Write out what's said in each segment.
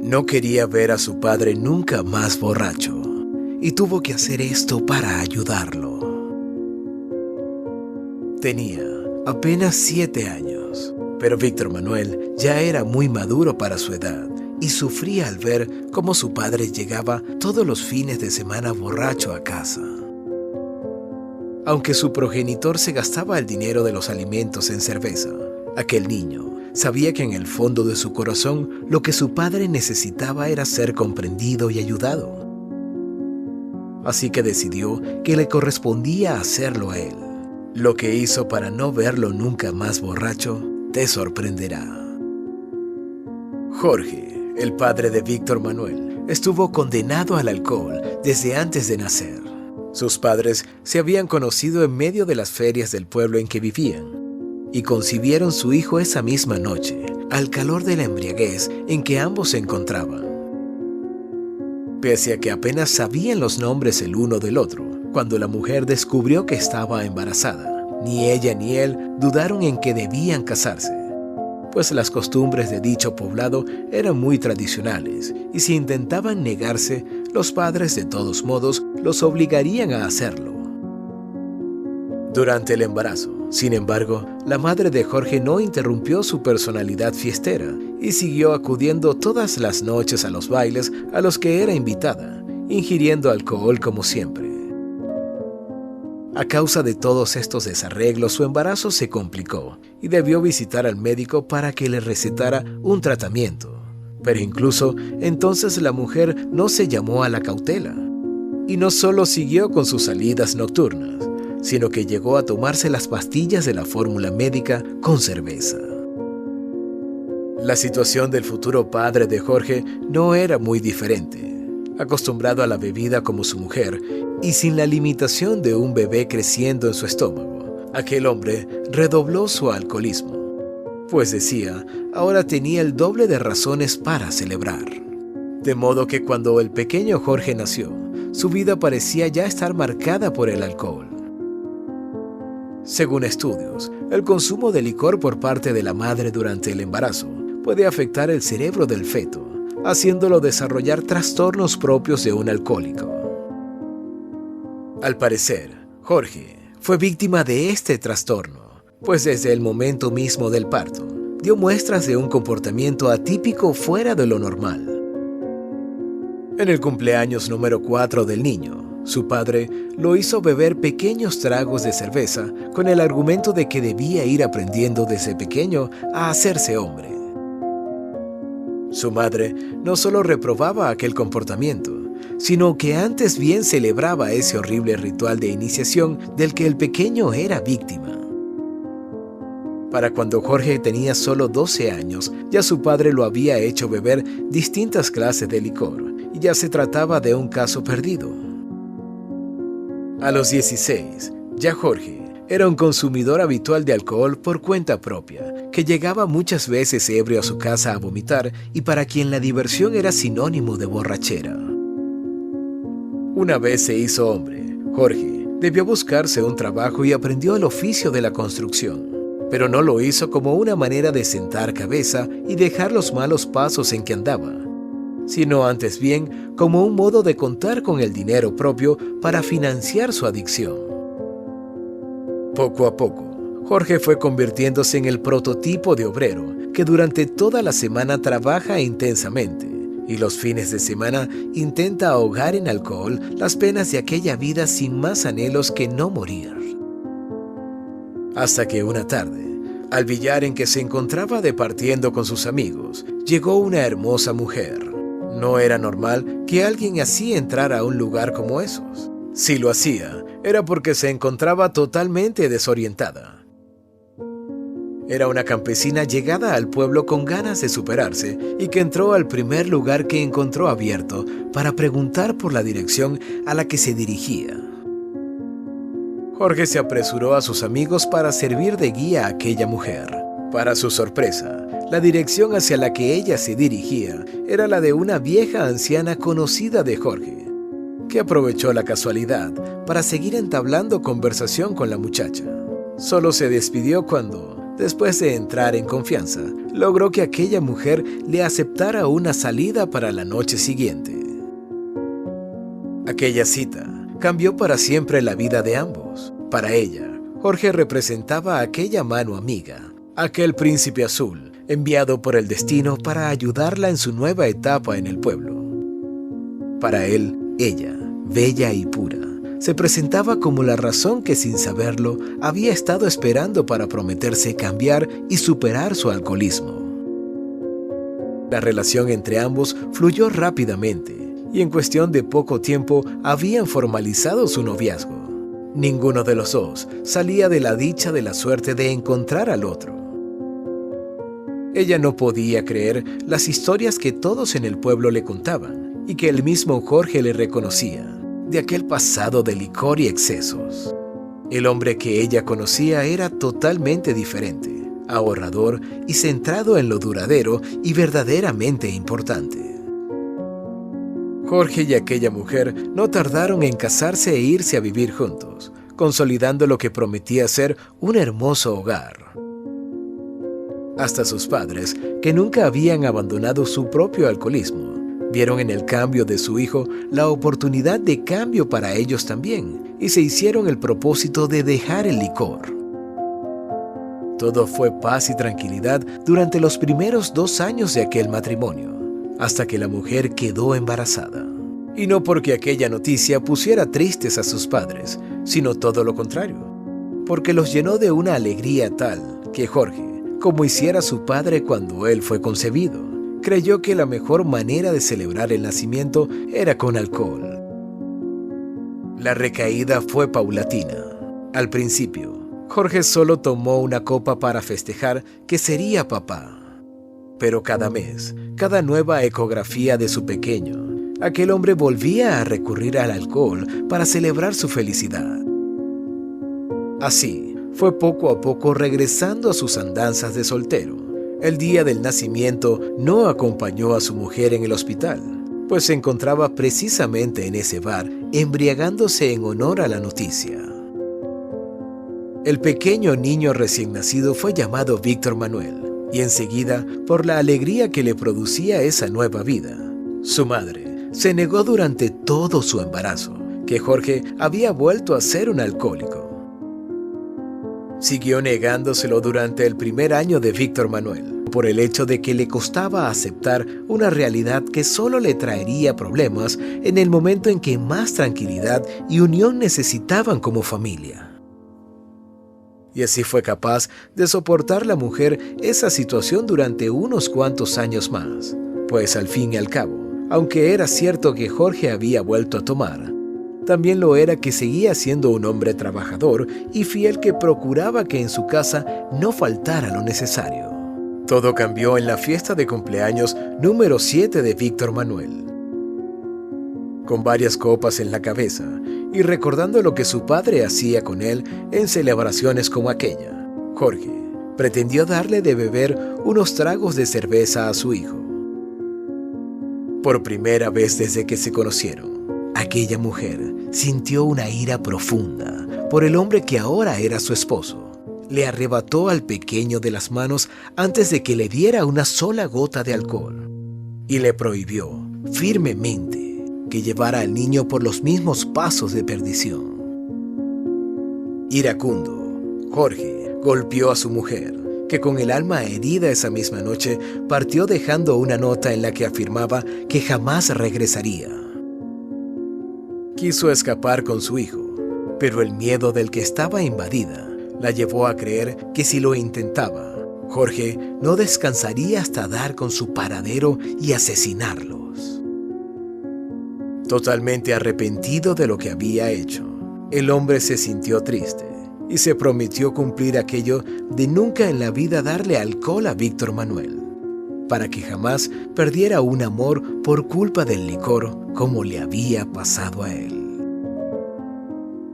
No quería ver a su padre nunca más borracho y tuvo que hacer esto para ayudarlo. Tenía apenas 7 años, pero Víctor Manuel ya era muy maduro para su edad y sufría al ver cómo su padre llegaba todos los fines de semana borracho a casa. Aunque su progenitor se gastaba el dinero de los alimentos en cerveza, aquel niño sabía que en el fondo de su corazón lo que su padre necesitaba era ser comprendido y ayudado. Así que decidió que le correspondía hacerlo a él. Lo que hizo para no verlo nunca más borracho te sorprenderá. Jorge, el padre de Víctor Manuel, estuvo condenado al alcohol desde antes de nacer. Sus padres se habían conocido en medio de las ferias del pueblo en que vivían y concibieron su hijo esa misma noche, al calor de la embriaguez en que ambos se encontraban. Pese a que apenas sabían los nombres el uno del otro, cuando la mujer descubrió que estaba embarazada, ni ella ni él dudaron en que debían casarse, pues las costumbres de dicho poblado eran muy tradicionales y si intentaban negarse, los padres de todos modos los obligarían a hacerlo. Durante el embarazo, sin embargo, la madre de Jorge no interrumpió su personalidad fiestera y siguió acudiendo todas las noches a los bailes a los que era invitada, ingiriendo alcohol como siempre. A causa de todos estos desarreglos, su embarazo se complicó y debió visitar al médico para que le recetara un tratamiento. Pero incluso entonces la mujer no se llamó a la cautela y no solo siguió con sus salidas nocturnas, sino que llegó a tomarse las pastillas de la fórmula médica con cerveza. La situación del futuro padre de Jorge no era muy diferente. Acostumbrado a la bebida como su mujer y sin la limitación de un bebé creciendo en su estómago, aquel hombre redobló su alcoholismo, pues decía, ahora tenía el doble de razones para celebrar. De modo que cuando el pequeño Jorge nació, su vida parecía ya estar marcada por el alcohol. Según estudios, el consumo de licor por parte de la madre durante el embarazo puede afectar el cerebro del feto, haciéndolo desarrollar trastornos propios de un alcohólico. Al parecer, Jorge fue víctima de este trastorno, pues desde el momento mismo del parto, dio muestras de un comportamiento atípico fuera de lo normal. En el cumpleaños número 4 del niño, su padre lo hizo beber pequeños tragos de cerveza con el argumento de que debía ir aprendiendo desde pequeño a hacerse hombre. Su madre no solo reprobaba aquel comportamiento, sino que antes bien celebraba ese horrible ritual de iniciación del que el pequeño era víctima. Para cuando Jorge tenía solo 12 años, ya su padre lo había hecho beber distintas clases de licor y ya se trataba de un caso perdido. A los 16, ya Jorge era un consumidor habitual de alcohol por cuenta propia, que llegaba muchas veces ebrio a su casa a vomitar y para quien la diversión era sinónimo de borrachera. Una vez se hizo hombre, Jorge debió buscarse un trabajo y aprendió el oficio de la construcción, pero no lo hizo como una manera de sentar cabeza y dejar los malos pasos en que andaba, sino antes bien como un modo de contar con el dinero propio para financiar su adicción. Poco a poco, Jorge fue convirtiéndose en el prototipo de obrero que durante toda la semana trabaja intensamente y los fines de semana intenta ahogar en alcohol las penas de aquella vida sin más anhelos que no morir. Hasta que una tarde, al billar en que se encontraba departiendo con sus amigos, llegó una hermosa mujer. No era normal que alguien así entrara a un lugar como esos. Si lo hacía, era porque se encontraba totalmente desorientada. Era una campesina llegada al pueblo con ganas de superarse y que entró al primer lugar que encontró abierto para preguntar por la dirección a la que se dirigía. Jorge se apresuró a sus amigos para servir de guía a aquella mujer. Para su sorpresa, la dirección hacia la que ella se dirigía era la de una vieja anciana conocida de Jorge, que aprovechó la casualidad para seguir entablando conversación con la muchacha. Solo se despidió cuando, Después de entrar en confianza, logró que aquella mujer le aceptara una salida para la noche siguiente. Aquella cita cambió para siempre la vida de ambos. Para ella, Jorge representaba a aquella mano amiga, aquel príncipe azul, enviado por el destino para ayudarla en su nueva etapa en el pueblo. Para él, ella, bella y pura, se presentaba como la razón que sin saberlo había estado esperando para prometerse cambiar y superar su alcoholismo. La relación entre ambos fluyó rápidamente y en cuestión de poco tiempo habían formalizado su noviazgo. Ninguno de los dos salía de la dicha de la suerte de encontrar al otro. Ella no podía creer las historias que todos en el pueblo le contaban y que el mismo Jorge le reconocía, de aquel pasado de licor y excesos. El hombre que ella conocía era totalmente diferente, ahorrador y centrado en lo duradero y verdaderamente importante. Jorge y aquella mujer no tardaron en casarse e irse a vivir juntos, consolidando lo que prometía ser un hermoso hogar. Hasta sus padres, que nunca habían abandonado su propio alcoholismo, vieron en el cambio de su hijo la oportunidad de cambio para ellos también y se hicieron el propósito de dejar el licor. Todo fue paz y tranquilidad durante los primeros 2 años de aquel matrimonio, hasta que la mujer quedó embarazada. Y no porque aquella noticia pusiera tristes a sus padres, sino todo lo contrario, porque los llenó de una alegría tal que Jorge, como hiciera su padre cuando él fue concebido, creyó que la mejor manera de celebrar el nacimiento era con alcohol. La recaída fue paulatina. Al principio, Jorge solo tomó una copa para festejar que sería papá. Pero cada mes, cada nueva ecografía de su pequeño, aquel hombre volvía a recurrir al alcohol para celebrar su felicidad. Así, fue poco a poco regresando a sus andanzas de soltero. El día del nacimiento no acompañó a su mujer en el hospital, pues se encontraba precisamente en ese bar, embriagándose en honor a la noticia. El pequeño niño recién nacido fue llamado Víctor Manuel, y enseguida, por la alegría que le producía esa nueva vida, su madre se negó durante todo su embarazo, que Jorge había vuelto a ser un alcohólico. Siguió negándoselo durante el primer año de Víctor Manuel, por el hecho de que le costaba aceptar una realidad que solo le traería problemas en el momento en que más tranquilidad y unión necesitaban como familia. Y así fue capaz de soportar la mujer esa situación durante unos cuantos años más, pues al fin y al cabo, aunque era cierto que Jorge había vuelto a tomar, también lo era que seguía siendo un hombre trabajador y fiel que procuraba que en su casa no faltara lo necesario. Todo cambió en la fiesta de cumpleaños número 7 de Víctor Manuel. Con varias copas en la cabeza y recordando lo que su padre hacía con él en celebraciones como aquella, Jorge pretendió darle de beber unos tragos de cerveza a su hijo. Por primera vez desde que se conocieron, aquella mujer sintió una ira profunda por el hombre que ahora era su esposo. Le arrebató al pequeño de las manos antes de que le diera una sola gota de alcohol y le prohibió firmemente que llevara al niño por los mismos pasos de perdición. Iracundo, Jorge golpeó a su mujer, que con el alma herida esa misma noche partió dejando una nota en la que afirmaba que jamás regresaría. Quiso escapar con su hijo, pero el miedo del que estaba invadida la llevó a creer que si lo intentaba, Jorge no descansaría hasta dar con su paradero y asesinarlos. Totalmente arrepentido de lo que había hecho, el hombre se sintió triste y se prometió cumplir aquello de nunca en la vida darle alcohol a Víctor Manuel, para que jamás perdiera un amor por culpa del licor como le había pasado a él.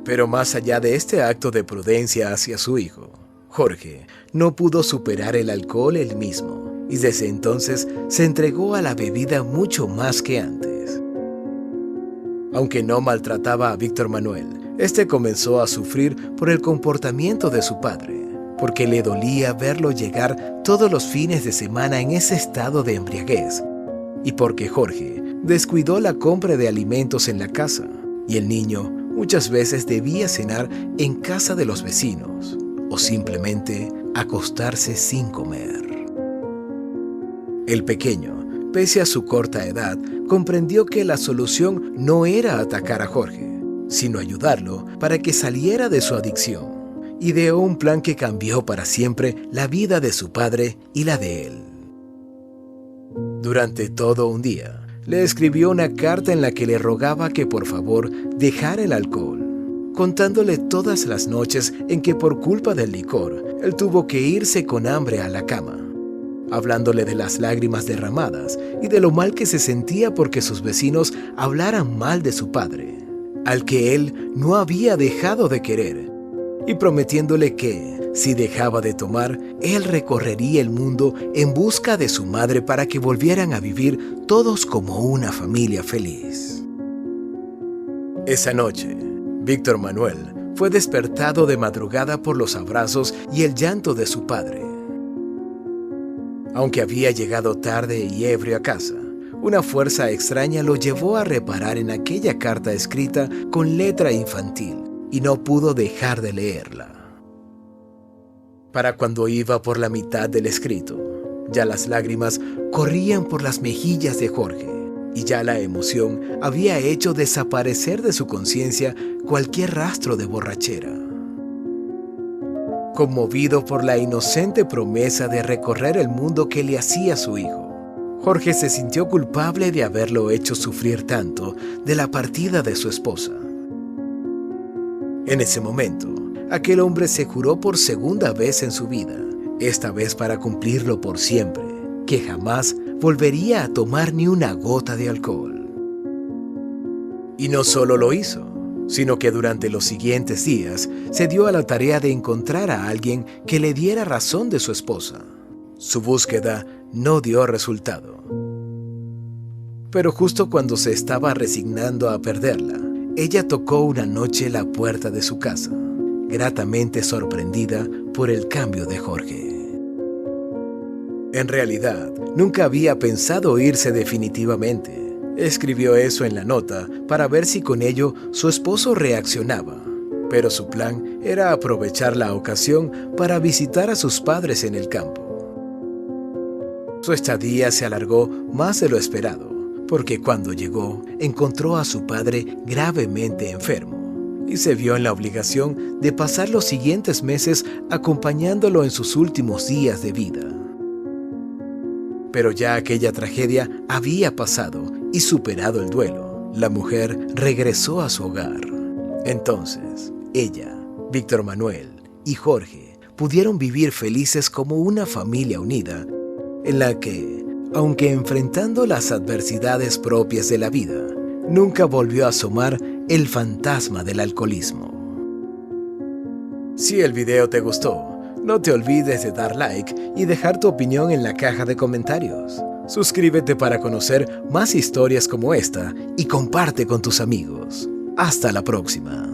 Pero más allá de este acto de prudencia hacia su hijo, Jorge no pudo superar el alcohol él mismo y desde entonces se entregó a la bebida mucho más que antes. Aunque no maltrataba a Víctor Manuel, este comenzó a sufrir por el comportamiento de su padre, porque le dolía verlo llegar todos los fines de semana en ese estado de embriaguez, y porque Jorge descuidó la compra de alimentos en la casa, y el niño muchas veces debía cenar en casa de los vecinos, o simplemente acostarse sin comer. El pequeño, pese a su corta edad, comprendió que la solución no era atacar a Jorge, sino ayudarlo para que saliera de su adicción. Ideó un plan que cambió para siempre la vida de su padre y la de él. Durante todo un día, le escribió una carta en la que le rogaba que por favor dejara el alcohol, contándole todas las noches en que por culpa del licor, él tuvo que irse con hambre a la cama, hablándole de las lágrimas derramadas y de lo mal que se sentía porque sus vecinos hablaran mal de su padre, al que él no había dejado de querer, y prometiéndole que, si dejaba de tomar, él recorrería el mundo en busca de su madre para que volvieran a vivir todos como una familia feliz. Esa noche, Víctor Manuel fue despertado de madrugada por los abrazos y el llanto de su padre. Aunque había llegado tarde y ebrio a casa, una fuerza extraña lo llevó a reparar en aquella carta escrita con letra infantil y no pudo dejar de leerla. Para cuando iba por la mitad del escrito, ya las lágrimas corrían por las mejillas de Jorge y ya la emoción había hecho desaparecer de su conciencia cualquier rastro de borrachera. Conmovido por la inocente promesa de recorrer el mundo que le hacía su hijo, Jorge se sintió culpable de haberlo hecho sufrir tanto de la partida de su esposa. En ese momento, aquel hombre se juró por segunda vez en su vida, esta vez para cumplirlo por siempre, que jamás volvería a tomar ni una gota de alcohol. Y no solo lo hizo, sino que durante los siguientes días se dio a la tarea de encontrar a alguien que le diera razón de su esposa. Su búsqueda no dio resultado. Pero justo cuando se estaba resignando a perderla, ella tocó una noche la puerta de su casa, gratamente sorprendida por el cambio de Jorge. En realidad, nunca había pensado irse definitivamente. Escribió eso en la nota para ver si con ello su esposo reaccionaba, pero su plan era aprovechar la ocasión para visitar a sus padres en el campo. Su estadía se alargó más de lo esperado, porque cuando llegó, encontró a su padre gravemente enfermo y se vio en la obligación de pasar los siguientes meses acompañándolo en sus últimos días de vida. Pero ya aquella tragedia había pasado y superado el duelo, la mujer regresó a su hogar. Entonces, ella, Víctor Manuel y Jorge pudieron vivir felices como una familia unida, en la que, aunque enfrentando las adversidades propias de la vida, nunca volvió a asomar el fantasma del alcoholismo. Si el video te gustó, no te olvides de dar like y dejar tu opinión en la caja de comentarios. Suscríbete para conocer más historias como esta y comparte con tus amigos. Hasta la próxima.